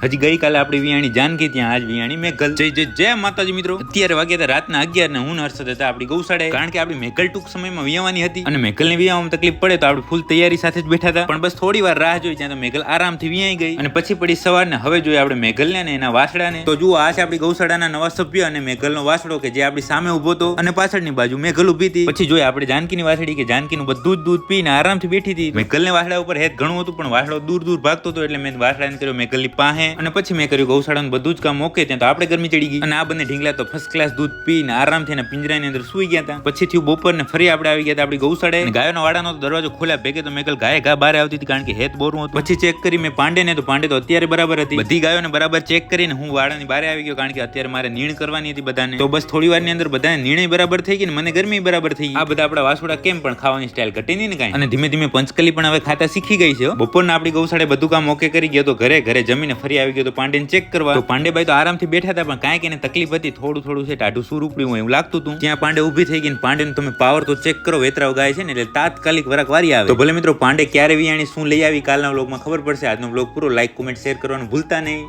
હજી ગઈકાલે આપણી વિયાણી જાનકી, ત્યાં આજ વિયાણી મેઘલ. જય માતાજી મિત્રો. અત્યારે વાગ્યા હતા રાતના 11 ને હું હર્ષદ હતા આપણી ગૌશાળાએ, કારણ કે આપણી મેઘલ ટૂંક સમયમાં વિયાવાની હતી અને મેઘલને વિયાવામાં તકલીફ પડે તો આપણે ફૂલ તૈયારી સાથે જ બેઠા હતા. પણ બસ થોડી વાર રાહ જોઈ, ત્યાં તો મેઘલ આરામથી વિયાઈ ગઈ અને પછી પડી સવારને. હવે જોઈએ આપણે મેઘલને ને એના વાસડાને. તો જુઓ, આ છે આપણી ગૌશાળાના નવા સભ્ય અને મેઘલનો વાસડો કે જે આપણી સામે ઉભો હતો અને પાછળની બાજુ મેઘલ ઉભી હતી. પછી જોઈએ આપણે જાનકીની વાસડી કે જાનકીનું બધું જ દૂધ પીને આરામથી બેઠી હતી. મેઘલને વાસડા ઉપર હેત ઘણું હતું, પણ વાસડો દૂર ભાગતો હતો એટલે મેં વાસડાને કર્યો મેઘલની પાસે અને પછી મેં કર્યું ગૌશાળાનું બધું જ કામ. ઓકે, ત્યાં તો આપણે ગરમી ચડી ગઈ અને આ બંને ઢીંગલા તો ફર્સ્ટ ક્લાસ દૂધ પીને આરામથી એના પિંજરાની અંદર સુઈ ગયા હતા. પછી થયું બપોરને ફરી આપણે આવી ગયા હતા આપણી ગૌશાળાએ. ગાયોના વાડાનો દરવાજો ખોલ્યા ભેગે તો મેઘલ ગાય ઘા બહાર આવતી હતી, કારણ કે હેત બોરું હતું. પછી ચેક કરી મેં પાંડેને, તો પાંડે તો અત્યારે બરાબર હતી. બધી ગાયોને બરાબર ચેક કરીને હું વાડાની બહાર આવી ગયો, કારણ કે અત્યારે મારે નીણ કરવાની હતી બધાને. તો બસ થોડી વારની અંદર બધાને નિર્ણય બરાબર થઈ ગઈ ને મને ગરમી બરાબર થઈ ગઈ. આ બધા આપણા વાસુડા કેમ પણ ખાવાની સ્ટાઇલ ઘટી નહીં ને કાંઈ. અને ધીમે ધીમે પંચકલી પણ હવે ખાતા શીખી ગઈ છે. બપોરના આપણી ગૌશાળાએ બધું કામ ઓકે કરી ગયો તો ઘરે જમીને ફરી આવી ગયો તો પાંડેને ચેક કરવા. તો પાંડેભાઈ તો આરામથી બેઠા હતા, પણ કાંઈક એને તકલીફ હતી. થોડું છે ટાઢું સુર ઉપડ્યું હોય એવું લાગતું હતું. ત્યાં પાંડે ઊભી થઈ ગઈ. પાંડેને તમે પાવર તો ચેક કરો, વેતરાવ ગાય છે ને એટલે તાત્કાલિક વરાક વારી આવે. તો ભલે મિત્રો પાંડે ક્યારે વિયાણી શું લઈ આવી કાલના વ્લોગમાં ખબર પડશે. આજનો વ્લોગ પૂરો લાઈક, કોમેન્ટ, શેર કરવાનું ભૂલતા નહીં.